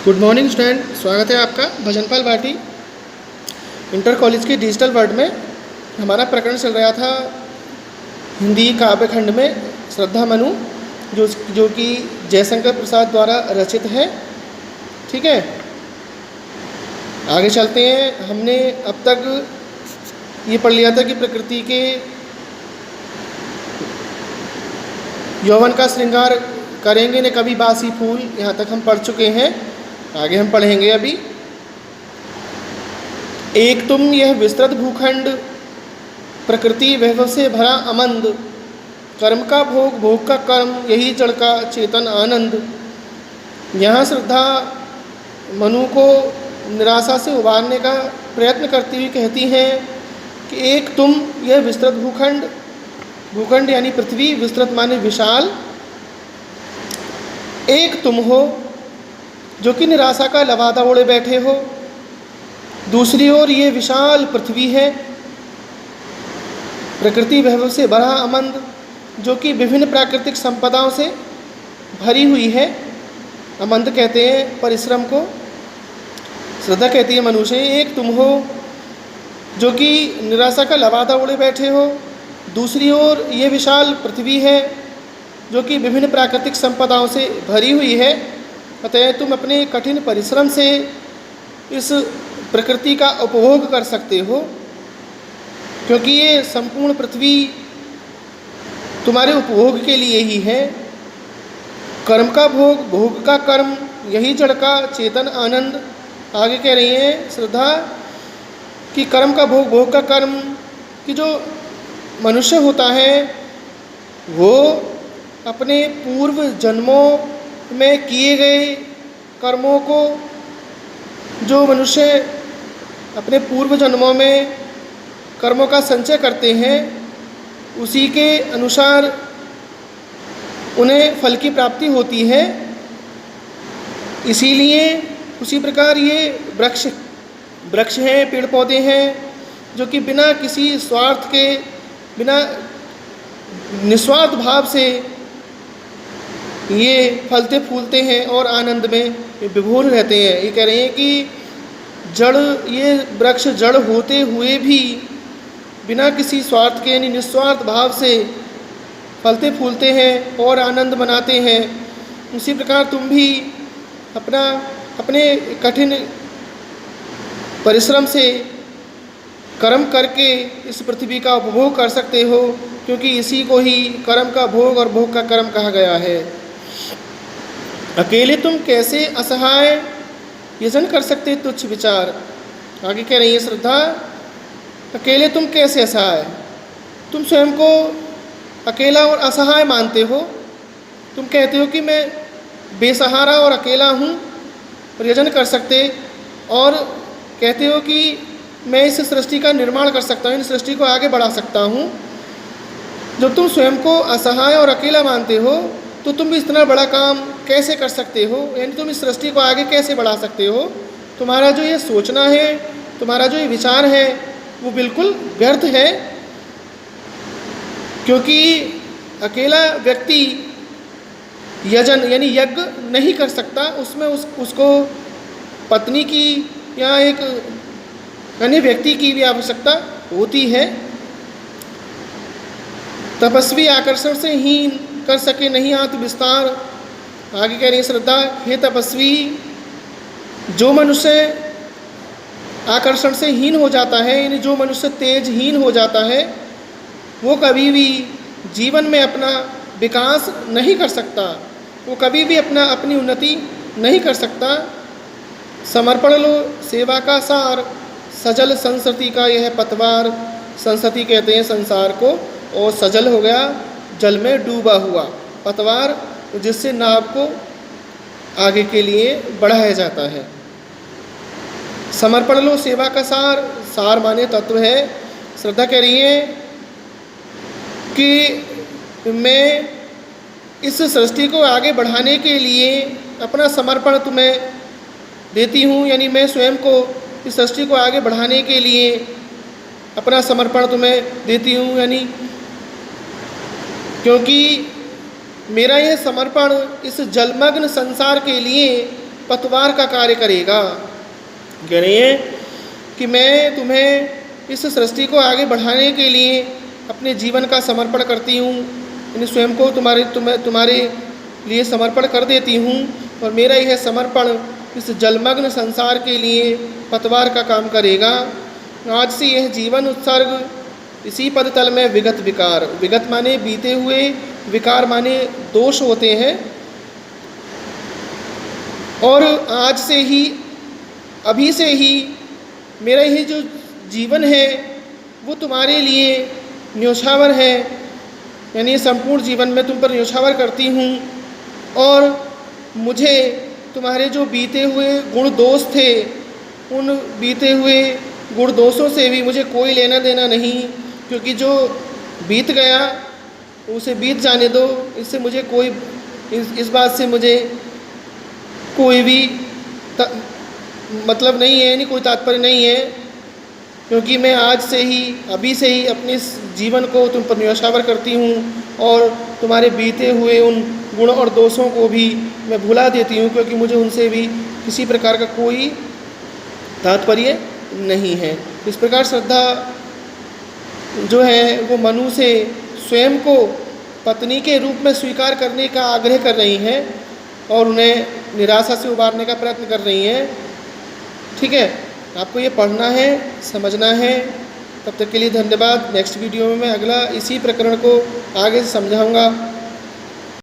Good morning student, स्वागत है आपका भजनपाल भाटी इंटर कॉलेज के डिजिटल वर्ल्ड में। हमारा प्रकरण चल रहा था हिंदी काव्य खंड में श्रद्धा मनु, जो कि जयशंकर प्रसाद द्वारा रचित है। ठीक है, आगे चलते हैं। हमने अब तक ये पढ़ लिया था कि प्रकृति के यौवन का श्रृंगार करेंगे न कभी बासी फूल, यहाँ तक हम पढ़ चुके हैं। आगे हम पढ़ेंगे अभी। एक तुम यह विस्तृत भूखंड, प्रकृति वैभव से भरा अमंद, कर्म का भोग भोग का कर्म, यही जड़ का चेतन आनंद। यहाँ श्रद्धा मनु को निराशा से उबारने का प्रयत्न करती हुई कहती हैं कि एक तुम यह विस्तृत भूखंड, भूखंड यानी पृथ्वी, विस्तृत माने विशाल, एक तुम हो जो कि निराशा का लबादा ओढ़े बैठे हो। दूसरी ओर ये विशाल पृथ्वी है, प्रकृति वैभव से भरा अमंद, जो कि विभिन्न प्राकृतिक संपदाओं से भरी हुई है। अमंद कहते हैं परिश्रम को। श्रद्धा कहती है मनुष्य एक तुम हो जो कि निराशा का लबादा ओढ़े बैठे हो। दूसरी ओर ये विशाल पृथ्वी है जो कि विभिन्न प्राकृतिक संपदाओं से भरी हुई है। अतः तुम अपने कठिन परिश्रम से इस प्रकृति का उपभोग कर सकते हो, क्योंकि ये संपूर्ण पृथ्वी तुम्हारे उपभोग के लिए ही है। कर्म का भोग भोग का कर्म, यही जड़ का चेतन आनंद। आगे कह रही हैं श्रद्धा कि कर्म का भोग भोग का कर्म, कि जो मनुष्य होता है वो अपने पूर्व जन्मों में किए गए कर्मों को, जो मनुष्य अपने पूर्व जन्मों में कर्मों का संचय करते हैं, उसी के अनुसार उन्हें फल की प्राप्ति होती है। इसीलिए उसी प्रकार ये वृक्ष हैं, पेड़ पौधे हैं, जो कि बिना किसी स्वार्थ के, बिना निस्वार्थ भाव से ये फलते फूलते हैं और आनंद में विभोर रहते हैं। ये कह रहे हैं कि जड़, ये वृक्ष जड़ होते हुए भी बिना किसी स्वार्थ के यानी निस्वार्थ भाव से फलते फूलते हैं और आनंद मनाते हैं। उसी प्रकार तुम भी अपने कठिन परिश्रम से कर्म करके इस पृथ्वी का उपभोग कर सकते हो, क्योंकि इसी को ही कर्म का भोग और भोग का कर्म कहा गया है। अकेले तुम कैसे असहाय यजन कर सकते तुच्छ विचार। आगे कह रही है श्रद्धा, अकेले तुम कैसे असहाय, तुम स्वयं को अकेला और असहाय मानते हो। तुम कहते हो कि मैं बेसहारा और अकेला हूँ और यजन कर सकते, और कहते हो कि मैं इस सृष्टि का निर्माण कर सकता हूँ, इन सृष्टि को आगे बढ़ा सकता हूँ। जब तुम स्वयं को असहाय और अकेला मानते हो तो तुम इतना बड़ा काम कैसे कर सकते हो, यानी तुम इस सृष्टि को आगे कैसे बढ़ा सकते हो। तुम्हारा जो ये सोचना है, तुम्हारा जो ये विचार है, वो बिल्कुल व्यर्थ है, क्योंकि अकेला व्यक्ति यजन यानी यज्ञ नहीं कर सकता। उसमें उसको पत्नी की या एक अन्य व्यक्ति की भी आवश्यकता होती है। तपस्वी आकर्षण से हीन कर सके नहीं आत्म विस्तार। आगे कह रही श्रद्धा, हे तपस्वी, जो मनुष्य आकर्षण से हीन हो जाता है, यानी जो मनुष्य तेजहीन हो जाता है, वो कभी भी जीवन में अपना विकास नहीं कर सकता, वो कभी भी अपनी उन्नति नहीं कर सकता। समर्पण लो सेवा का सार, सजल संस्कृति का यह पतवार। संस्कृति कहते हैं संसार को, और सजल हो गया जल में डूबा हुआ, पतवार जिससे नाव को आगे के लिए बढ़ाया जाता है। समर्पण लो सेवा का सार, सार माने तत्व है। श्रद्धा कह रही है कि मैं इस सृष्टि को आगे बढ़ाने के लिए अपना समर्पण तुम्हें देती हूँ, यानी मैं स्वयं को इस सृष्टि को आगे बढ़ाने के लिए अपना समर्पण तुम्हें देती हूँ, यानी क्योंकि मेरा यह समर्पण इस जलमग्न संसार के लिए पतवार का कार्य करेगा। कह रही है कि मैं तुम्हें इस सृष्टि को आगे बढ़ाने के लिए अपने जीवन का समर्पण करती हूँ, यानी स्वयं को तुम्हारे लिए समर्पण कर देती हूँ, और मेरा यह समर्पण इस जलमग्न संसार के लिए पतवार का काम करेगा। आज से यह जीवन उत्सर्ग इसी पद तल में विगत विकार, विगत माने बीते हुए, विकार माने दोष होते हैं, और आज से ही, अभी से ही मेरा ये जो जीवन है वो तुम्हारे लिए न्योछावर है, यानी संपूर्ण जीवन में तुम पर न्योछावर करती हूँ, और मुझे तुम्हारे जो बीते हुए गुण दोष थे, उन बीते हुए गुण दोषों से भी मुझे कोई लेना देना नहीं, क्योंकि जो बीत गया उसे बीत जाने दो। इससे मुझे कोई इस बात से मुझे कोई भी मतलब नहीं है, यानी कोई तात्पर्य नहीं है, क्योंकि मैं आज से ही, अभी से ही अपने इस जीवन को तुम पर न्योछावर करती हूँ, और तुम्हारे बीते हुए उन गुण और दोषों को भी मैं भुला देती हूँ, क्योंकि मुझे उनसे भी किसी प्रकार का कोई तात्पर्य नहीं है। इस प्रकार श्रद्धा जो है वो मनु से स्वयं को पत्नी के रूप में स्वीकार करने का आग्रह कर रही हैं, और उन्हें निराशा से उबारने का प्रयत्न कर रही हैं। ठीक है, आपको ये पढ़ना है, समझना है। तब तक के लिए धन्यवाद। नेक्स्ट वीडियो में मैं अगला इसी प्रकरण को आगे से समझाऊंगा।